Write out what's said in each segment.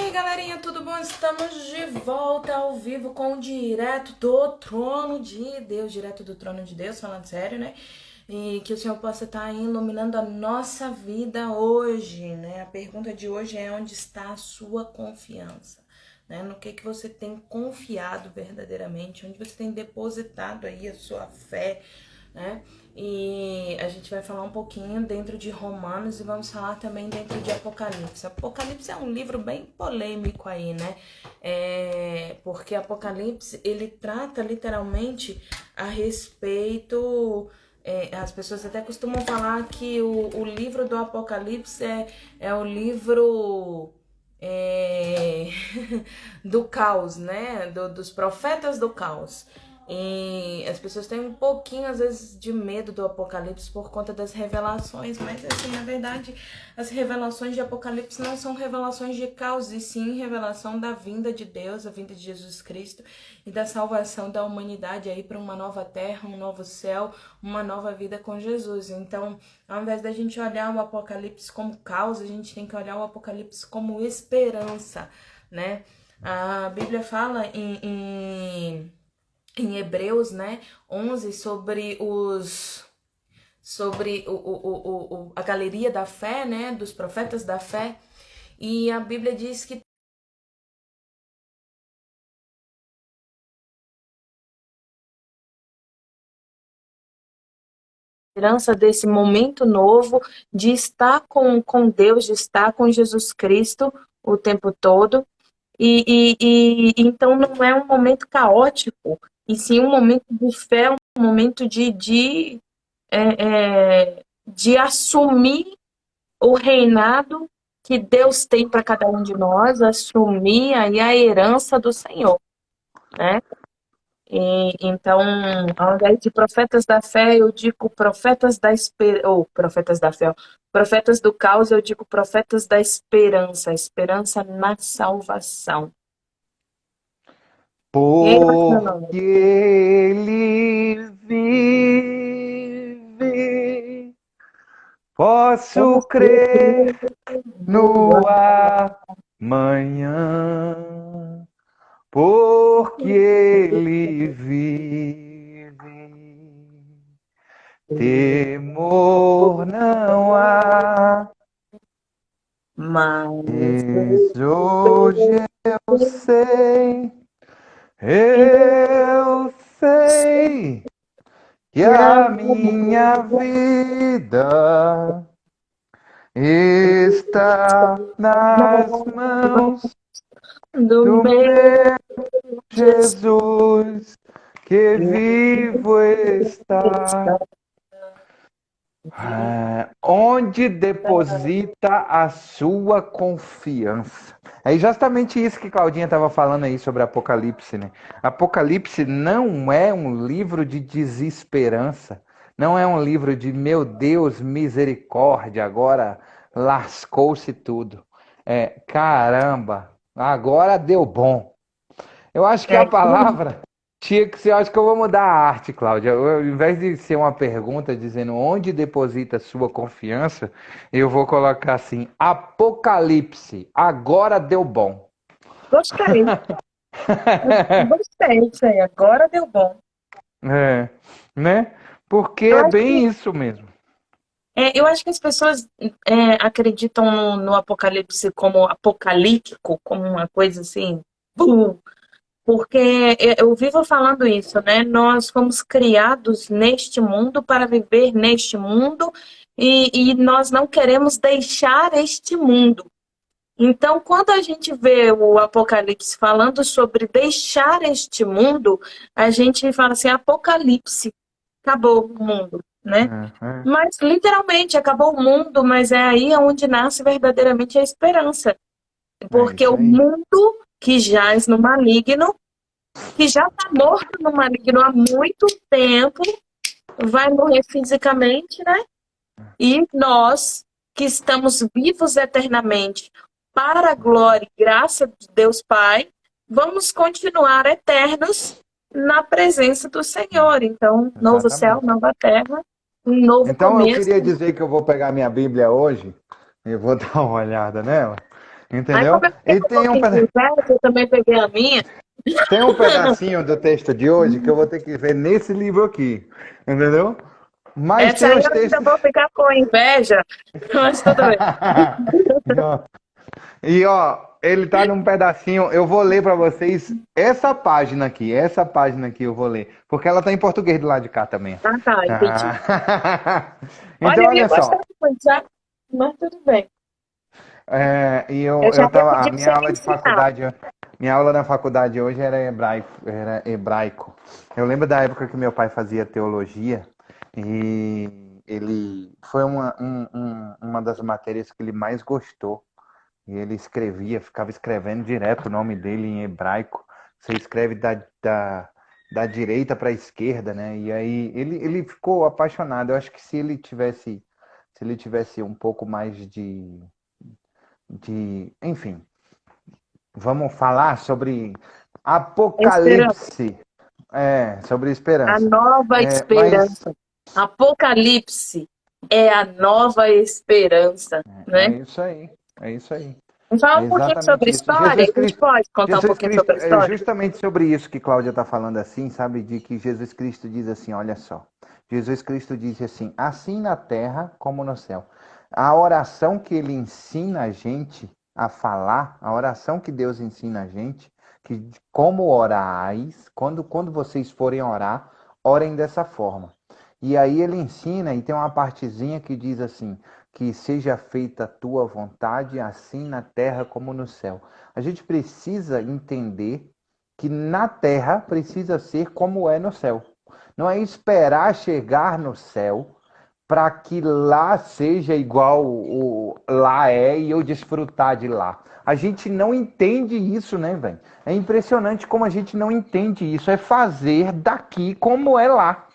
aí, galerinha, tudo bom? Estamos de volta ao vivo com o Direto do Trono de Deus, direto do Trono de Deus, falando sério, né? E que o Senhor possa estar aí iluminando a nossa vida hoje, né? A pergunta de hoje é: onde está a sua confiança? Né? No que você tem confiado verdadeiramente? Onde você tem depositado aí a sua fé, né? E a gente vai falar um pouquinho dentro de Romanos e vamos falar também dentro de Apocalipse. Apocalipse é um livro bem polêmico aí, né? Porque Apocalipse, ele trata literalmente a respeito... as pessoas até costumam falar que o livro do Apocalipse é o livro... do caos, né? Dos profetas do caos. E as pessoas têm um pouquinho, às vezes, de medo do Apocalipse por conta das revelações, mas, assim, na verdade, as revelações de Apocalipse não são revelações de caos, e sim revelação da vinda de Deus, a vinda de Jesus Cristo e da salvação da humanidade aí para uma nova terra, um novo céu, uma nova vida com Jesus. Então, ao invés da gente olhar o Apocalipse como caos, a gente tem que olhar o Apocalipse como esperança, né? A Bíblia fala em Hebreus, né, 11, sobre a galeria da fé, né, dos profetas da fé, e a Bíblia diz que a esperança desse momento novo de estar com Deus, de estar com Jesus Cristo o tempo todo, então não é um momento caótico, e sim um momento de fé, um momento de assumir o reinado que Deus tem para cada um de nós, assumir aí a herança do Senhor, né? Então, ao invés de profetas da fé, eu digo profetas da esperança, ou profetas da fé, profetas do caos, eu digo profetas da esperança, esperança na salvação. E aí, Porque Marcelo? ele vive, posso Vamos ver crer no amanhã. Porque ele vive, temor não há. mas Eis hoje eu sei, eu sei. Que que a a minha vida está nas mãos do do meu meu Jesus Jesus, que vivo está. Onde deposita a sua confiança? É justamente isso que Claudinha estava falando aí sobre Apocalipse, né? Apocalipse não é um livro de desesperança, não é um livro de meu Deus, misericórdia, agora lascou-se tudo. Caramba, agora deu bom. Eu acho que é a palavra tinha que ser. Eu acho que eu vou mudar a arte, Cláudia. Ao invés de ser uma pergunta dizendo onde deposita sua confiança, eu vou colocar assim: Apocalipse, agora deu bom. gostei. Gostei disso aí. Agora deu bom. É, né? Porque Eu é acho bem que, isso mesmo. eu acho que as pessoas acreditam no Apocalipse como apocalíptico, como uma coisa assim, bum, porque eu vivo falando isso, né? Nós fomos criados neste mundo para viver neste mundo e nós não queremos deixar este mundo. Então, quando a gente vê o Apocalipse falando sobre deixar este mundo, a gente fala assim, Apocalipse, acabou o mundo, né? É, Mas literalmente acabou o mundo, mas é aí onde nasce verdadeiramente a esperança, é porque isso o aí. mundo que jaz no maligno, que já está morto no maligno há muito tempo, vai morrer fisicamente, né? E nós, que estamos vivos eternamente, para a glória e graça de Deus Pai, vamos continuar eternos na presença do Senhor. Então, novo céu, Exatamente. nova terra, um novo Então eu começo. queria dizer que eu vou pegar minha Bíblia hoje e vou dar uma olhada nela. Aí como Entendeu? eu fiquei E com um tem um, pouquinho de inveja, eu também peguei a minha. tem um pedacinho do texto de hoje que eu vou ter que ver nesse livro aqui. Entendeu? Mas Essa tem aí os eu ainda textos. vou ficar com inveja, mas tudo bem. E ó, ele tá num pedacinho. Eu vou ler para vocês essa página aqui eu vou ler, porque ela tá em português do lado de cá também. Ah, tá, entendi. Então, Olha, eu ia olha gostar só. muito, sabe? Mas tudo bem. E Eu já eu ia tava, a pedir pra minha você me aula de ensinar. faculdade, minha aula na faculdade hoje era hebraico. Eu lembro da época que meu pai fazia teologia e ele foi uma das matérias que ele mais gostou. E ele escrevia, ficava escrevendo direto o nome dele em hebraico. Você escreve da direita para a esquerda, né? E aí ele ficou apaixonado. Eu acho que se ele tivesse um pouco mais enfim, vamos falar sobre Esperança. Apocalipse. Sobre A esperança. nova Mas esperança. Apocalipse é a nova esperança, é né? isso aí. É isso aí. Vamos falar É um pouquinho sobre exatamente isso. história? A gente pode contar um Jesus pouquinho Cristo, sobre é história? justamente sobre isso que Cláudia está falando assim, sabe? De que Jesus Cristo diz assim, olha só. Jesus Cristo diz assim, assim na terra como no céu. A oração que ele ensina a gente a falar, a oração que Deus ensina a gente, que como orais, quando vocês forem orar, orem dessa forma. E aí ele ensina, e tem uma partezinha que diz assim, que seja feita a tua vontade, assim na terra como no céu. A gente precisa entender que na terra precisa ser como é no céu. Não é esperar chegar no céu para que lá seja igual lá é e eu desfrutar de lá. A gente não entende isso, né, velho? É impressionante como a gente não entende isso. É fazer daqui como é lá.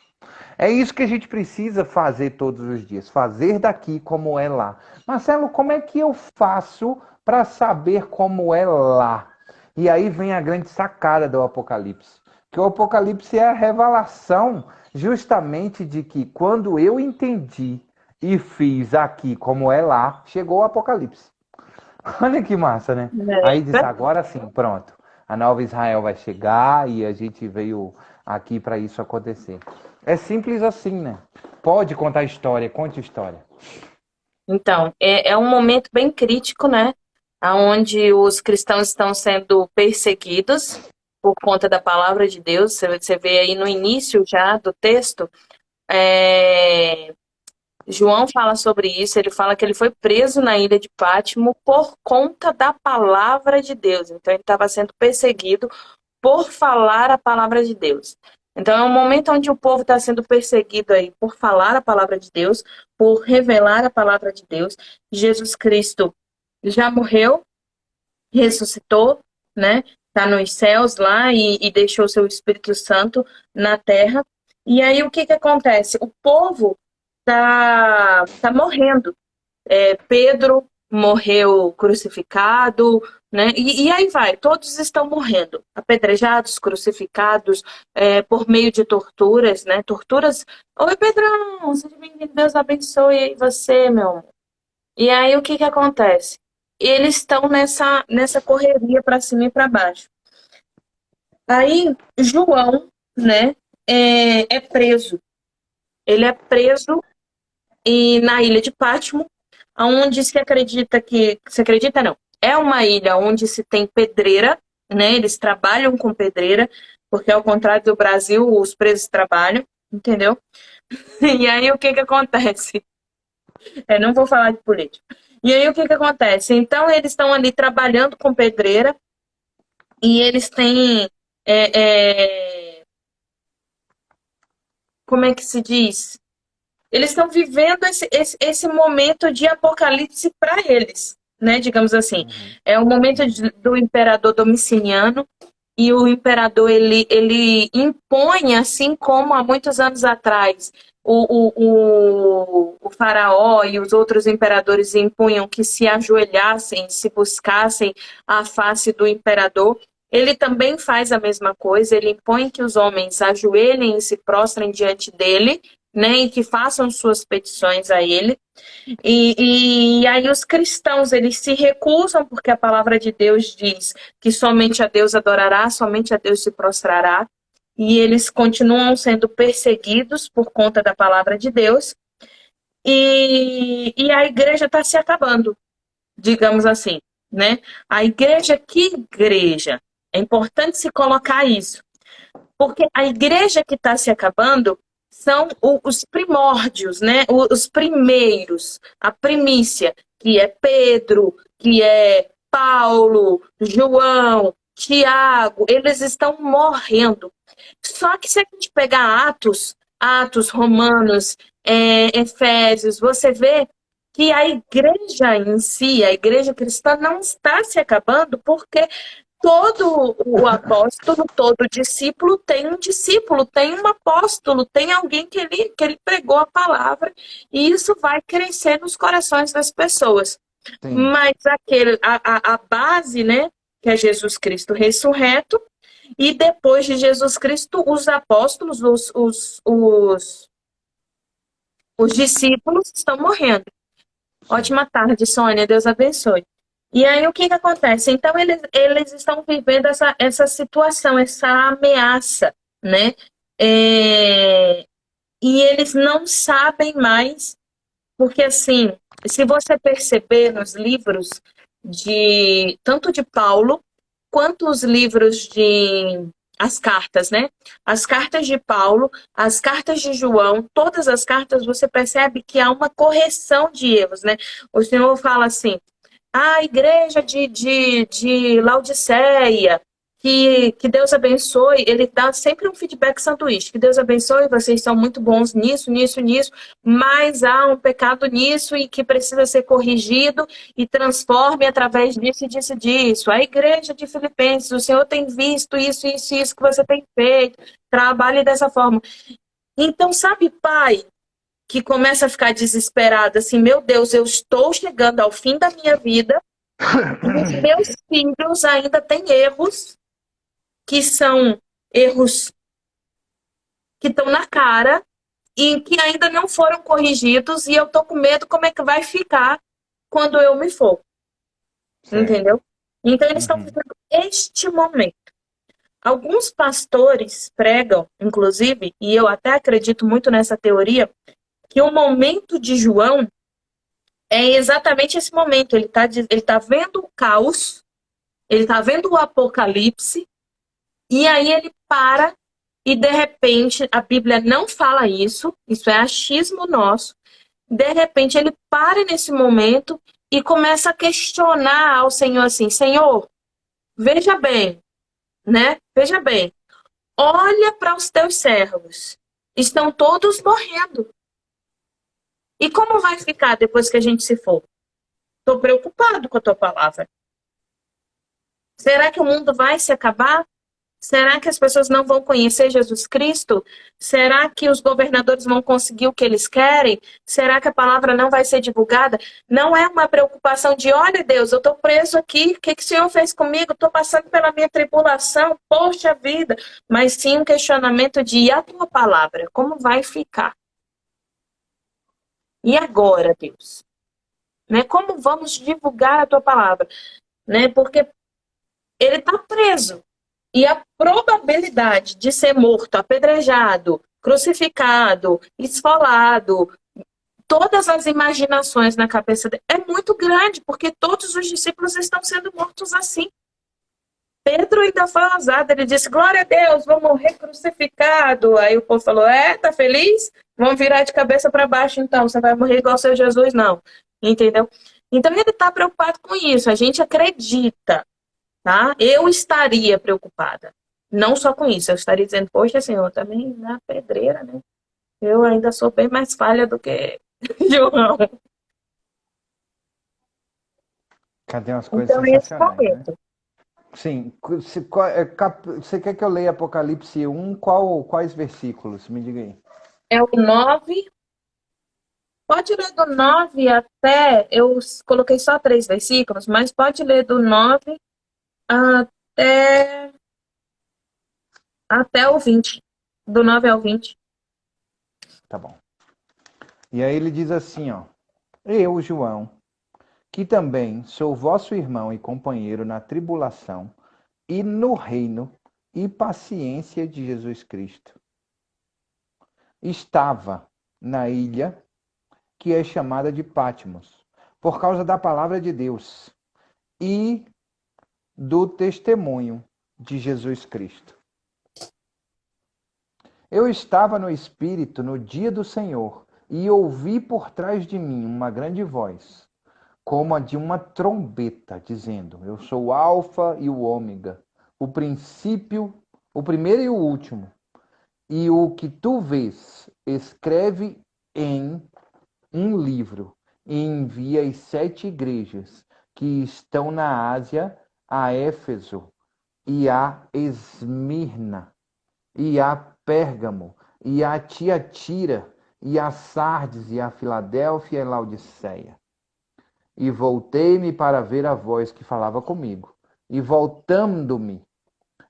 É isso que a gente precisa fazer todos os dias, fazer daqui como é lá. Marcelo, como é que eu faço para saber como é lá? E aí vem a grande sacada do Apocalipse. Que o Apocalipse é a revelação justamente de que quando eu entendi e fiz aqui como é lá, chegou o Apocalipse. Olha que massa, né? Aí diz, É. agora sim, pronto. A nova Israel vai chegar e a gente veio aqui para isso acontecer. É simples assim, né? Pode contar história, conte história. Então, é um momento bem crítico, né? Onde os cristãos estão sendo perseguidos por conta da palavra de Deus. Você vê aí no início já do texto, é, João fala sobre isso. Ele fala que ele foi preso na ilha de Pátimo por conta da palavra de Deus. Então, ele estava sendo perseguido por falar a palavra de Deus. Então, é um momento onde o povo está sendo perseguido aí por falar a palavra de Deus, por revelar a palavra de Deus. Jesus Cristo já morreu, ressuscitou, né? Está nos céus lá e deixou seu Espírito Santo na terra. E aí, o que acontece? O povo tá morrendo. Pedro morreu crucificado, né? E aí vai, todos estão morrendo, apedrejados, crucificados, por meio de torturas, né? Torturas. Oi, Pedrão, seja bem-vindo, Deus abençoe aí você, meu amor. E aí o que acontece? Eles estão nessa correria para cima e para baixo. Aí João, né, é preso. Ele é preso na ilha de Pátimo, onde se acredita que. Se acredita, não. É uma ilha onde se tem pedreira, né? Eles trabalham com pedreira, porque ao contrário do Brasil, os presos trabalham, entendeu? E aí o que acontece? Não vou falar de política. E aí o que acontece? Então eles estão ali trabalhando com pedreira e eles têm. é, é, como é que se diz? Eles estão vivendo esse momento de apocalipse para eles, né? Digamos assim. Uhum. É o momento do imperador Domiciano, e o imperador ele impõe, assim como há muitos anos atrás o faraó e os outros imperadores impunham que se ajoelhassem, se buscassem a face do imperador. Ele também faz a mesma coisa, ele impõe que os homens ajoelhem e se prostrem diante dele, né, e que façam suas petições a ele. E aí os cristãos, eles se recusam, porque a palavra de Deus diz que somente a Deus adorará, somente a Deus se prostrará, e eles continuam sendo perseguidos por conta da palavra de Deus, e a igreja está se acabando, digamos assim, né? A igreja, que igreja? É importante se colocar isso, porque a igreja que está se acabando são os primórdios, né? Os primeiros, a primícia, que é Pedro, que é Paulo, João, Tiago, eles estão morrendo. Só que se a gente pegar Atos, Romanos, Efésios, você vê que a igreja em si, a igreja cristã, não está se acabando, porque todo o apóstolo, todo discípulo tem um discípulo, tem um apóstolo, tem alguém que ele pregou a palavra, e isso vai crescer nos corações das pessoas. Sim. Mas a base, né, que é Jesus Cristo ressurreto, e depois de Jesus Cristo, os apóstolos, os discípulos estão morrendo. Ótima tarde, Sônia. Deus abençoe. E aí, o que acontece? Então, eles estão vivendo essa situação, essa ameaça, né? E eles não sabem mais, porque, assim, se você perceber nos livros tanto de Paulo, quanto os livros as cartas, né? As cartas de Paulo, as cartas de João, todas as cartas, você percebe que há uma correção de erros, né? O Senhor fala assim: a igreja de Laodiceia, que Deus abençoe, ele dá sempre um feedback sanduíche, que Deus abençoe, vocês são muito bons nisso, nisso, nisso, mas há um pecado nisso e que precisa ser corrigido e transforme através disso e disso, disso. A igreja de Filipenses, o Senhor tem visto isso, isso, isso que você tem feito, trabalhe dessa forma. Então, sabe, pai, que começa a ficar desesperada, assim, meu Deus, eu estou chegando ao fim da minha vida e os meus filhos ainda têm erros, que são erros que estão na cara e que ainda não foram corrigidos, e eu tô com medo como é que vai ficar quando eu me for. Certo. Entendeu? Então, eles estão vivendo este momento. Alguns pastores pregam, inclusive, e eu até acredito muito nessa teoria, que o momento de João é exatamente esse momento. Ele tá vendo o caos, ele tá vendo o apocalipse, e aí ele para e, de repente, a Bíblia não fala isso é achismo nosso. De repente, ele para nesse momento e começa a questionar ao Senhor assim: Senhor, veja bem, né? Veja bem, olha para os teus servos, estão todos morrendo. E como vai ficar depois que a gente se for? Estou preocupado com a tua palavra. Será que o mundo vai se acabar? Será que as pessoas não vão conhecer Jesus Cristo? Será que os governadores vão conseguir o que eles querem? Será que a palavra não vai ser divulgada? Não é uma preocupação de, olha Deus, eu estou preso aqui, o que o Senhor fez comigo? Estou passando pela minha tribulação, poxa vida. Mas sim um questionamento de, e a tua palavra, como vai ficar? E agora, Deus? Né? Como vamos divulgar a tua palavra? Né? Porque ele está preso. E a probabilidade de ser morto, apedrejado, crucificado, esfolado, todas as imaginações na cabeça dele é muito grande, porque todos os discípulos estão sendo mortos assim. Pedro ainda foi ousado, ele disse: glória a Deus, vou morrer crucificado. Aí o povo falou: tá feliz? Vamos virar de cabeça para baixo então, você vai morrer igual o seu Jesus, não. Entendeu? Então ele está preocupado com isso, a gente acredita. Tá? Eu estaria preocupada. Não só com isso, eu estaria dizendo, poxa, Senhor, também na pedreira, né? Eu ainda sou bem mais falha do que João. Cadê umas coisas Então, esse sensacionais, né? momento. Sim. Você quer que eu leia Apocalipse 1? Quais versículos? Me diga aí. É o 9. Pode ler do 9 até. Eu coloquei só 3 versículos, mas pode ler do 9 até, até o 20. Do 9 ao 20. Tá bom. E aí ele diz assim, ó: eu, João, que também sou vosso irmão e companheiro na tribulação e no reino e paciência de Jesus Cristo, estava na ilha que é chamada de Patmos, por causa da palavra de Deus e do testemunho de Jesus Cristo. Eu estava no Espírito no dia do Senhor e ouvi por trás de mim uma grande voz, como a de uma trombeta, dizendo: eu sou o Alfa e o Ômega, o princípio, o primeiro e o último. E o que tu vês, escreve em um livro e envia às 7 igrejas que estão na Ásia, a Éfeso e a Esmirna e a Pérgamo e a Tiatira e a Sardes e a Filadélfia e Laodiceia. E voltei-me para ver a voz que falava comigo. E voltando-me,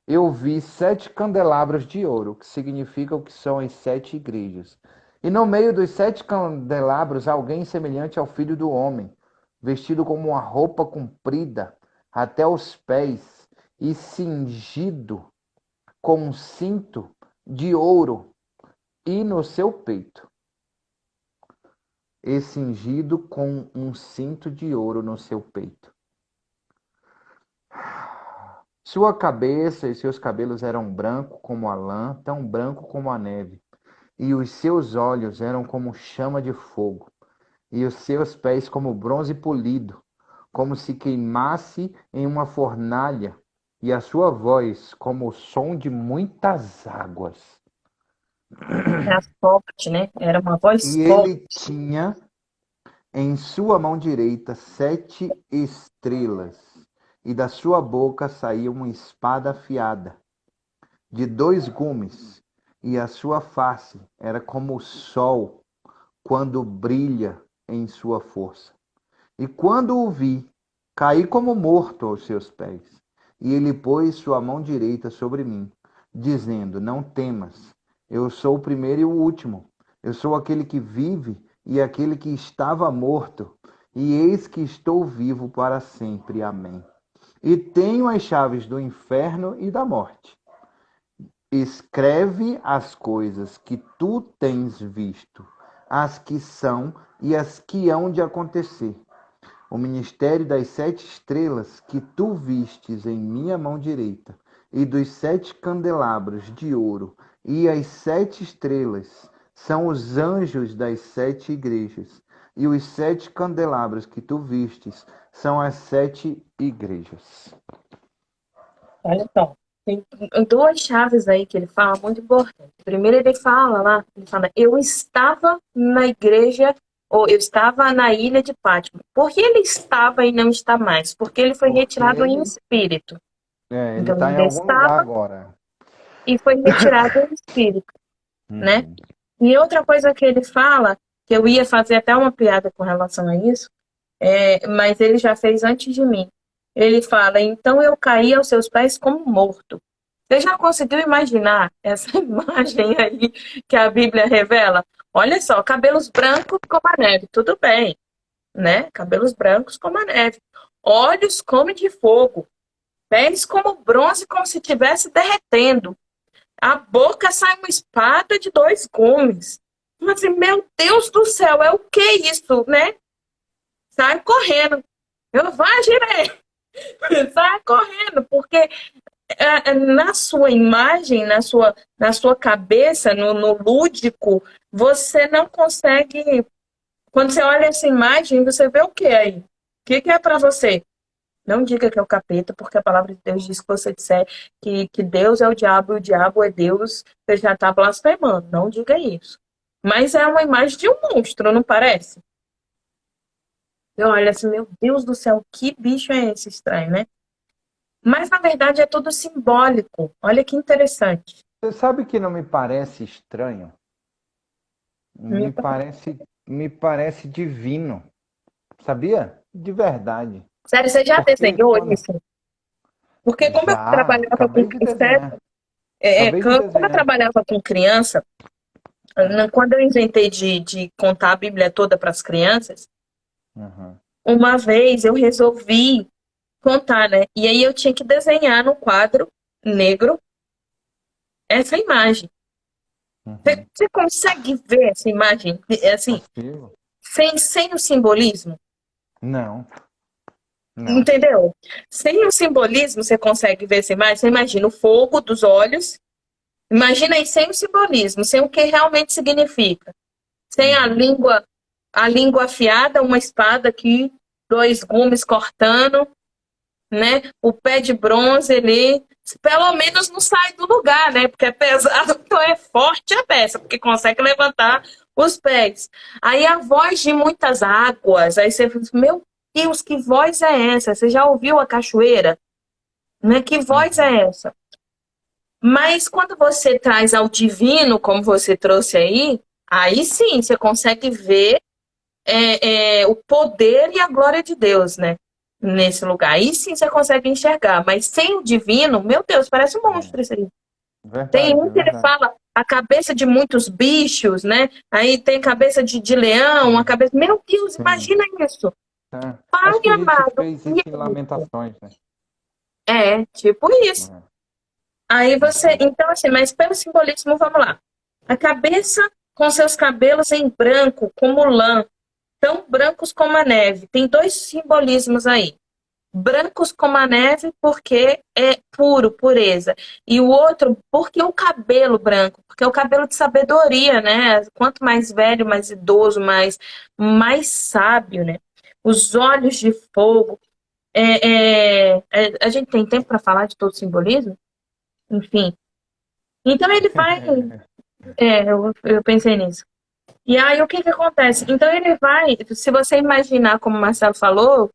eu vi 7 candelabros de ouro, que significam que são as 7 igrejas. E no meio dos 7 candelabros, alguém semelhante ao Filho do Homem, vestido como uma roupa comprida até os pés e cingido com um cinto de ouro e no seu peito. E cingido com um cinto de ouro no seu peito. Sua cabeça e seus cabelos eram branco como a lã, tão branco como a neve. E os seus olhos eram como chama de fogo. E os seus pés como bronze polido, como se queimasse em uma fornalha. E a sua voz como o som de muitas águas. Era forte, né? Era uma voz E forte. ele tinha em sua mão direita 7 estrelas, e da sua boca saía uma espada afiada, de 2 gumes, e a sua face era como o sol quando brilha em sua força. E quando o vi, caí como morto aos seus pés. E ele pôs sua mão direita sobre mim, dizendo: não temas, eu sou o primeiro e o último. Eu sou aquele que vive e aquele que estava morto, e eis que estou vivo para sempre. Amém. E tenho as chaves do inferno e da morte. Escreve as coisas que tu tens visto, as que são e as que hão de acontecer. O ministério das 7 estrelas que tu vistes em minha mão direita, e dos 7 candelabros de ouro, e as 7 estrelas são os anjos das 7 igrejas, e os 7 candelabros que tu vistes são as 7 igrejas. Olha só, tem 2 chaves aí que ele fala muito importantes. Primeiro ele fala, eu estava na igreja, ou eu estava na ilha de Patmos. Por que ele estava e não está mais? Porque ele foi Porque retirado em ele espírito. ele Então está em ele algum lugar estava agora. e foi retirado em espírito, né? Uhum. E outra coisa que ele fala, que eu ia fazer até uma piada com relação a isso, mas ele já fez antes de mim. Ele fala, então eu caí aos seus pés como morto. Você já conseguiu imaginar essa imagem aí que a Bíblia revela? Olha só, cabelos brancos como a neve, tudo bem, né? Cabelos brancos como a neve. Olhos como de fogo. Pés como bronze, como se estivesse derretendo. A boca sai uma espada de 2 gumes. Mas, assim, meu Deus do céu, é o que isso, né? Sai correndo. Eu vai, girei. Sai correndo, porque na sua imagem, na sua cabeça, no lúdico, você não consegue. Quando você olha essa imagem, você vê o que aí? O que é para você? Não diga que é o capeta, porque a palavra de Deus diz que você disser que Deus é o diabo e o diabo é Deus, você já está blasfemando. Não diga isso. Mas é uma imagem de um monstro, não parece? Eu olho assim, meu Deus do céu, que bicho é esse estranho, né? Mas na verdade é tudo simbólico. Olha que interessante. Você sabe que não me parece estranho? Me- Me parece divino. Sabia? De verdade. Sério, você já Porque desenhou quando isso? Porque como eu já trabalhava com acabei de desenhar. Acabei de como eu desenhar. trabalhava com criança, Quando eu inventei de contar a Bíblia toda para as crianças, Uhum. uma vez eu resolvi contar, né? E aí eu tinha que desenhar no quadro negro essa imagem. Uhum. Você consegue ver essa imagem, assim, Consigo? sem o simbolismo? Não, não. Entendeu? Sem o simbolismo, você consegue ver essa imagem? Você imagina o fogo dos olhos. Imagina aí sem o simbolismo, sem o que realmente significa. Sem Uhum. a língua afiada, uma espada aqui, dois gumes cortando, né? O pé de bronze ali, pelo menos não sai do lugar, né? Porque é pesado, então é forte a peça, porque consegue levantar os pés. Aí a voz de muitas águas, aí você fala, meu Deus, que voz é essa? Você já ouviu a cachoeira? Né? Que voz Uhum. é essa? Mas quando você traz ao divino, como você trouxe aí sim você consegue ver o poder e a glória de Deus, né? Nesse lugar. Aí sim você consegue enxergar. Mas sem o divino, meu Deus, parece um É. monstro isso aí. Tem Verdade, um é que ele verdade. fala a cabeça de muitos bichos, né? Aí tem cabeça de leão, a Sim, cabeça. Meu Deus, sim. imagina isso. É. Pai Acho que a gente amado. fez E isso em Lamentações, né? é, tipo isso. É. Aí você. Uhum. Então, assim, mas pelo simbolismo, vamos lá. A cabeça com seus cabelos em branco, como lã, tão brancos como a neve. Tem dois simbolismos aí. Brancos como a neve, porque é puro, pureza. E o outro, porque o cabelo branco, porque é o cabelo de sabedoria, né? Quanto mais velho, mais idoso, mais sábio, né? Os olhos de fogo. A gente tem tempo para falar de todo o simbolismo? Enfim. Então ele vai. Eu pensei nisso. E aí o que que acontece? Então ele vai, se você imaginar, como o Marcelo falou,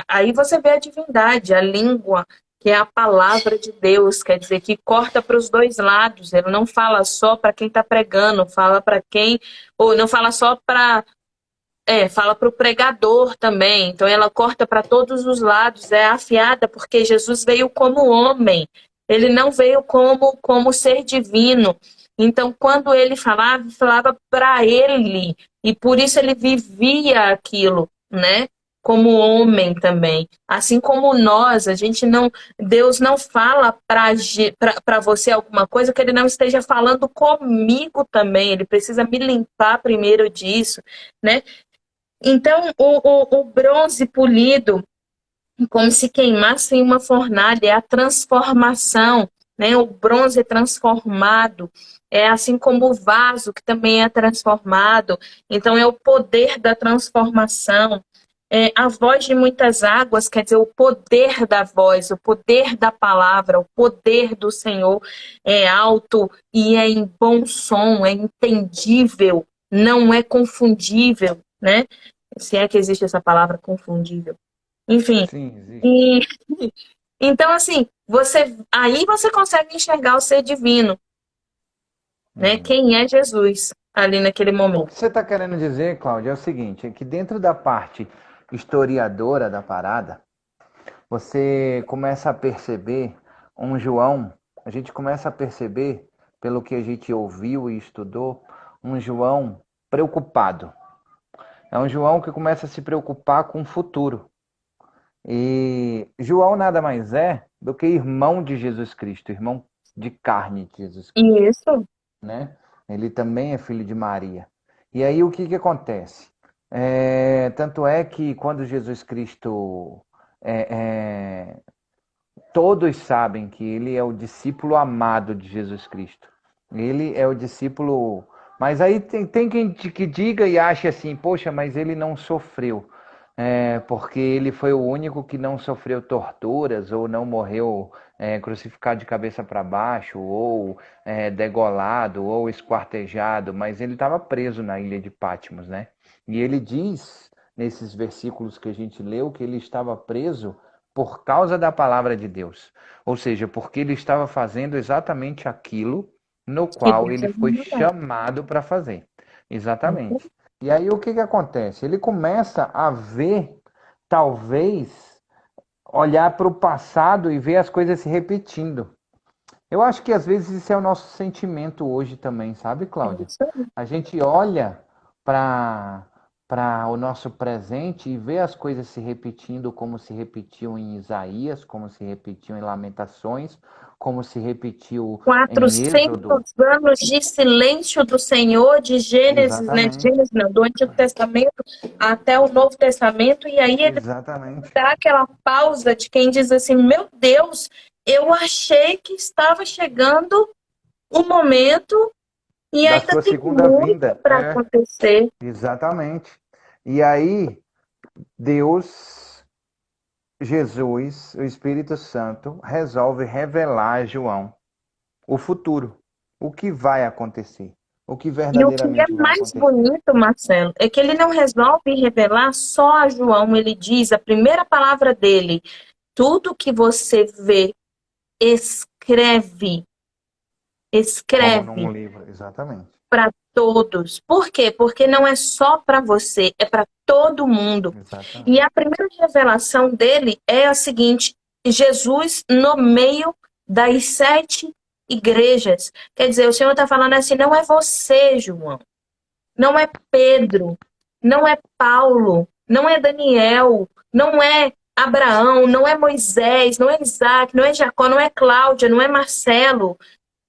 aí você vê a divindade, a língua, que é a palavra de Deus, quer dizer, que corta para os dois lados. Ele não fala só para quem está pregando, fala para quem, ou não fala só para, fala para o pregador também. Então ela corta para todos os lados, é afiada, porque Jesus veio como homem. Ele não veio como ser divino. Então, quando ele falava para ele, e por isso ele vivia aquilo, né? Como homem também. Assim como nós, a gente não, Deus não fala para você alguma coisa que ele não esteja falando comigo também. Ele precisa me limpar primeiro disso, né? Então, o bronze polido, como se queimasse em uma fornalha, é a transformação, né? O bronze é transformado, é assim como o vaso, que também é transformado. Então, é o poder da transformação. A voz de muitas águas, quer dizer, o poder da voz, o poder da palavra, o poder do Senhor é alto e é em bom som, é entendível, não é confundível, né? Se é que existe essa palavra confundível. Enfim, Sim, existe. e então assim, você consegue enxergar o ser divino, né? Uhum. Quem é Jesus ali naquele O momento. que você está querendo dizer, Cláudio, é o seguinte, é que dentro da parte historiadora da parada, você começa a perceber um João, a gente começa a perceber, pelo que a gente ouviu e estudou, um João preocupado. É um João que começa a se preocupar com o futuro. E João nada mais é do que irmão de Jesus Cristo, irmão de carne de Jesus Cristo, Isso, né? Ele também é filho de Maria. E aí o que que acontece? Tanto é que quando Jesus Cristo é, é, todos sabem que ele é o discípulo amado de Jesus Cristo. Ele é o discípulo. Mas aí tem quem que diga e ache assim, poxa, mas ele não sofreu. Porque ele foi o único que não sofreu torturas ou não morreu crucificado de cabeça para baixo ou degolado ou esquartejado, mas ele estava preso na ilha de Patmos, né? E ele diz nesses versículos que a gente leu que ele estava preso por causa da palavra de Deus. Ou seja, porque ele estava fazendo exatamente aquilo no que qual Deus ele é foi verdade. chamado para fazer. Exatamente. E aí o que que acontece? Ele começa a ver, talvez, olhar para o passado e ver as coisas se repetindo. Eu acho que às vezes isso é o nosso sentimento hoje também, sabe, É Cláudia? isso aí. A gente olha para o nosso presente e vê as coisas se repetindo como se repetiu em Isaías, como se repetiu em Lamentações, como se repetiu em Êxodo. 400 anos de silêncio do Senhor, de Gênesis, né? Exatamente, Gênesis não, do Antigo Testamento até o Novo Testamento, e aí ele exatamente. dá aquela pausa de quem diz assim: meu Deus, eu achei que estava chegando o momento e Da ainda sua tem segunda muito vinda, para acontecer. exatamente. E aí, Deus, Jesus, o Espírito Santo, resolve revelar a João o futuro, o que vai acontecer, o que E o que é verdadeiramente vai mais acontecer. bonito, Marcelo, é que ele não resolve revelar só a João. Ele diz, a primeira palavra dele: tudo que você vê, escreve, Como escreve num livro, exatamente. para todos. Por quê? Porque não é só para você, é para todo mundo. E Exatamente. a primeira revelação dele é a seguinte: Jesus no meio das 7 igrejas. Quer dizer, o Senhor está falando assim, não é você, João, não é Pedro, não é Paulo, não é Daniel, não é Abraão, não é Moisés, não é Isaac, não é Jacó, não é Cláudia, não é Marcelo.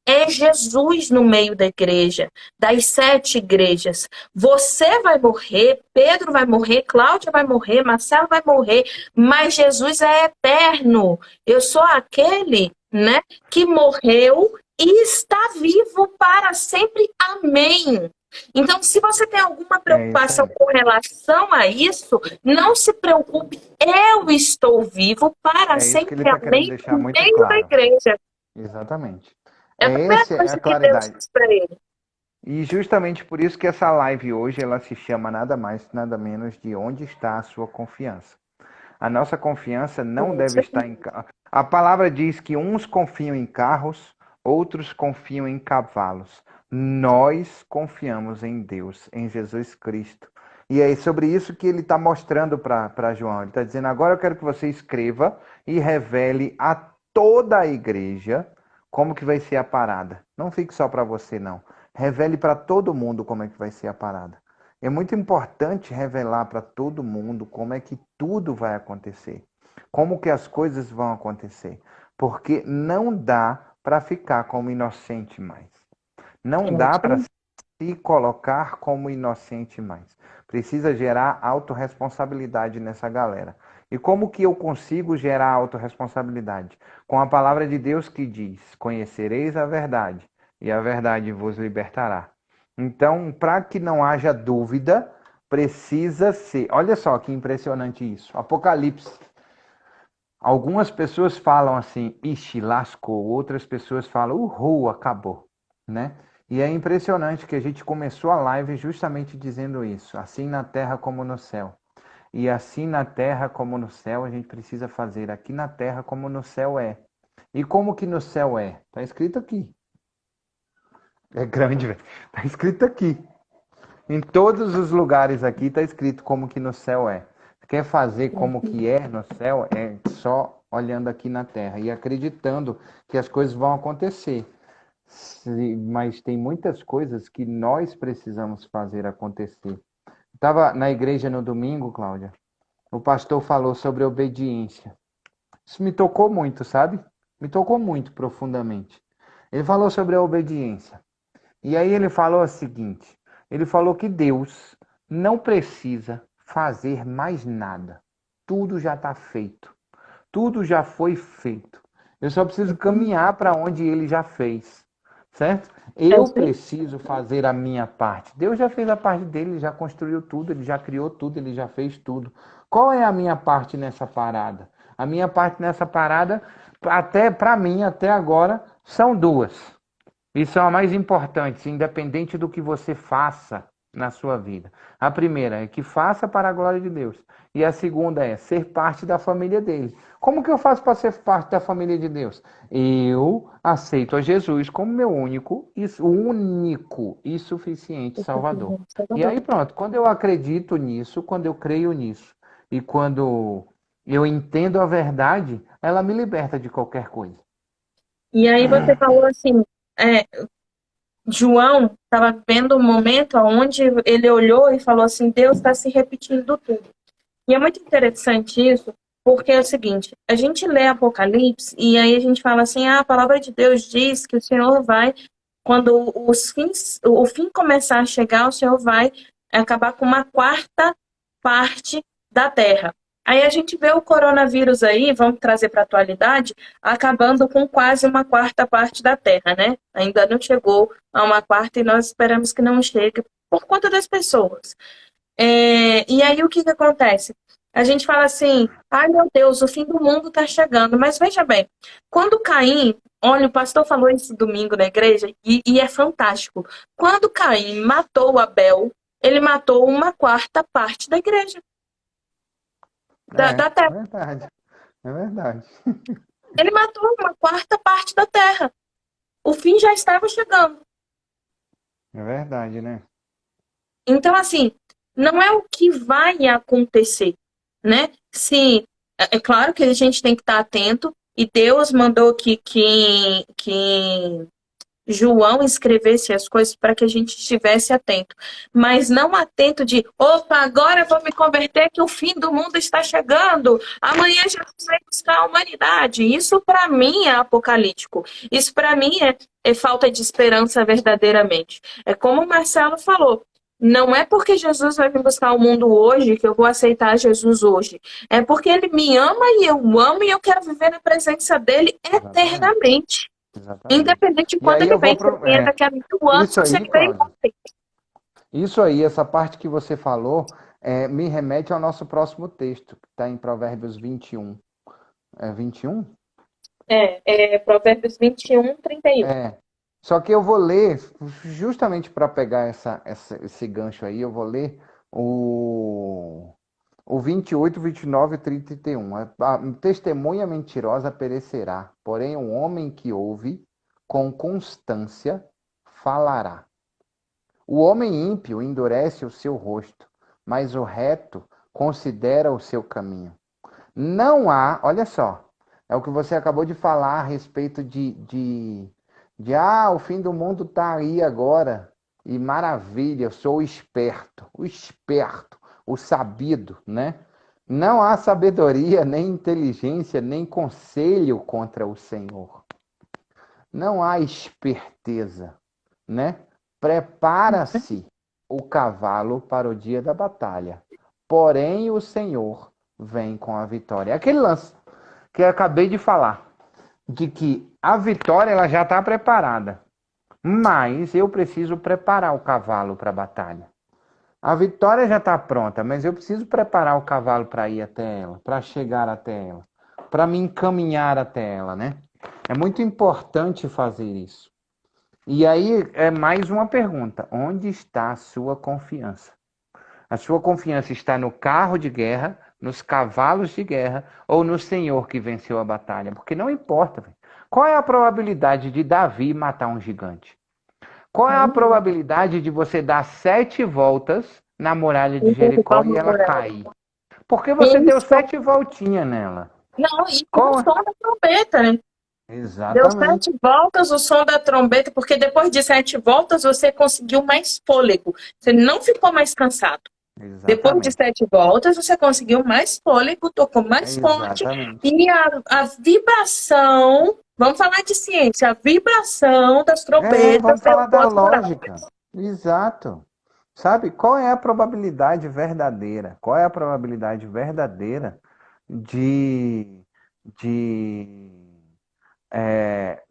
É Jesus no meio da igreja, das 7 igrejas. Você vai morrer, Pedro vai morrer, Cláudia vai morrer, Marcelo vai morrer, mas Jesus é eterno. Eu sou aquele, né, que morreu e está vivo para sempre. Amém. Então, se você tem alguma É isso preocupação aí. com relação a isso, não se preocupe. Eu estou vivo para É isso que ele sempre. está querendo Amém. deixar No muito meio da claro. igreja. Exatamente. É a primeira É coisa a que Deus claridade. diz para ele. E justamente por isso que essa live hoje ela se chama nada mais, nada menos de onde está a sua confiança. A nossa confiança não deve estar em. A palavra diz que uns confiam em carros, outros confiam em cavalos. Nós confiamos em Deus, em Jesus Cristo. E é sobre isso que ele está mostrando para João. Ele está dizendo: agora eu quero que você escreva e revele a toda a igreja como que vai ser a parada. Não fique só para você, não. Revele para todo mundo como é que vai ser a parada. É muito importante revelar para todo mundo como é que tudo vai acontecer, como que as coisas vão acontecer, porque não dá para ficar como inocente mais. É Não dá isso para aí. se colocar como inocente mais. Precisa gerar autorresponsabilidade nessa galera. E como que eu consigo gerar autorresponsabilidade? Com a palavra de Deus que diz: conhecereis a verdade, e a verdade vos libertará. Então, para que não haja dúvida, precisa ser. Olha só que impressionante isso. Apocalipse. Algumas pessoas falam assim, ixi, lascou. Outras pessoas falam, uhul, acabou, né? E é impressionante que a gente começou a live justamente dizendo isso, assim na terra como no céu. E assim na terra como no céu, a gente precisa fazer aqui na terra como no céu é. E como que no céu é? Está escrito aqui. É grande, velho. Está escrito aqui. Em todos os lugares aqui está escrito como que no céu é. Quer fazer como que é no céu? É só olhando aqui na terra e acreditando que as coisas vão acontecer. Mas tem muitas coisas que nós precisamos fazer acontecer. Estava na igreja no domingo, Cláudia. O pastor falou sobre obediência. Isso me tocou muito, sabe? Me tocou muito profundamente. Ele falou sobre a obediência. E aí ele falou o seguinte: ele falou que Deus não precisa fazer mais nada. Tudo já está feito. Tudo já foi feito. Eu só preciso caminhar para onde ele já fez. Certo? É Eu isso aí. preciso fazer a minha parte. Deus já fez a parte dele, ele já construiu tudo, ele já criou tudo, ele já fez tudo. Qual é a minha parte nessa parada? A minha parte nessa parada, até para mim, até agora, são duas. E são as mais importantes, independente do que você faça na sua vida. A primeira é que faça para a glória de Deus. E a segunda é ser parte da família dele. Como que eu faço para ser parte da família de Deus? Eu aceito a Jesus como meu único e suficiente Salvador. E aí pronto, quando eu acredito nisso, quando eu creio nisso e quando eu entendo a verdade, ela me liberta de qualquer coisa. E aí você falou assim, é, João estava vendo um momento onde ele olhou e falou assim, Deus está se repetindo tudo. E é muito interessante isso, porque é o seguinte, a gente lê Apocalipse e aí a gente fala assim, a palavra de Deus diz que o Senhor vai, quando o fim começar a chegar, o Senhor vai acabar com uma quarta parte da Terra. Aí a gente vê o coronavírus aí, vamos trazer para a atualidade, acabando com quase uma quarta parte da Terra, né? Ainda não chegou a uma quarta e nós esperamos que não chegue por conta das pessoas. E aí o que que acontece? A gente fala assim, ai meu Deus, o fim do mundo está chegando. Mas veja bem, quando Caim, olha, o pastor falou isso domingo na igreja, e é fantástico. Quando Caim matou Abel, ele matou uma quarta parte da igreja, da É terra. verdade. É verdade. Ele matou uma quarta parte da terra. O fim já estava chegando. É verdade, né? Então, assim, não é o que vai acontecer, né? Se, é claro que a gente tem que estar atento, e Deus mandou que João escrevesse as coisas para que a gente estivesse atento, mas não atento de, opa, agora eu vou me converter que o fim do mundo está chegando, amanhã Jesus vai buscar a humanidade. Isso para mim é apocalíptico, isso para mim é falta de esperança verdadeiramente. É como o Marcelo falou, não é porque Jesus vai vir buscar o mundo hoje que eu vou aceitar Jesus hoje. É porque ele me ama e eu amo e eu quero viver na presença dele Exatamente. eternamente. Exatamente. Independente de E quando aí ele eu vou vem, se ele pro... vier é, daqui a 1000 anos, isso se aí, ele vem Cláudio. ontem. Isso aí, essa parte que você falou, me remete ao nosso próximo texto, que está em Provérbios 21. É 21? É Provérbios 21, 31. É. Só que eu vou ler, justamente para pegar esse gancho aí, eu vou ler o 28, 29 e 31. A testemunha mentirosa perecerá, porém o homem que ouve com constância falará. O homem ímpio endurece o seu rosto, mas o reto considera o seu caminho. Não há, olha só, é o que você acabou de falar a respeito o fim do mundo está aí agora, e maravilha, eu sou o esperto, o sabido, né? Não há sabedoria, nem inteligência, nem conselho contra o Senhor. Não há esperteza, né? Prepara-se o cavalo para o dia da batalha, porém o Senhor vem com a vitória. É aquele lance que eu acabei de falar, de que a vitória ela já está preparada, mas eu preciso preparar o cavalo para a batalha. A vitória já está pronta, mas eu preciso preparar o cavalo para ir até ela, para chegar até ela, para me encaminhar até ela, né? É muito importante fazer isso. E aí é mais uma pergunta: onde está a sua confiança? A sua confiança está no carro de guerra, nos cavalos de guerra ou no Senhor que venceu a batalha? Porque não importa. Véio. Qual é a probabilidade de Davi matar um gigante? Qual é a probabilidade de você dar 7 voltas na muralha de Jericó e ela cair? Porque você deu Isso, 7 voltinhas nela. não, e com o Qual? som da trombeta, né? Deu Exatamente. 7 voltas o som da trombeta, porque depois de 7 voltas você conseguiu mais fôlego. Você não ficou mais cansado. Depois de Exatamente. 7 voltas, você conseguiu mais fôlego, tocou mais forte. Exatamente. E a vibração, vamos falar de ciência, a vibração das trombetas Vamos falar da derrubou as lógica. muralhas. Exato. Sabe, qual é a probabilidade verdadeira? Qual é a probabilidade verdadeira de... de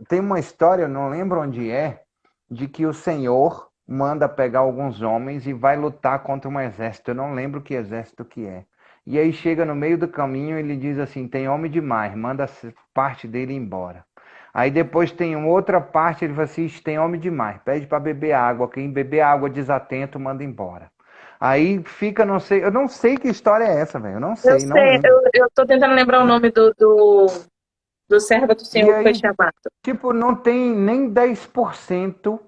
tem uma história, eu não lembro onde é, de que o Senhor manda pegar alguns homens e vai lutar contra um exército. Eu não lembro que exército que é. E aí chega no meio do caminho e ele diz assim, tem homem demais, manda parte dele embora. Aí depois tem uma outra parte, ele fala assim, tem homem demais, pede para beber água, quem beber água desatento manda embora. Aí fica, não sei, eu não sei que história é essa, velho, eu não Eu sei, não sei, lembro. eu tô tentando lembrar o nome do servo do E Senhor que foi aí, chamado. tipo, não tem nem 10%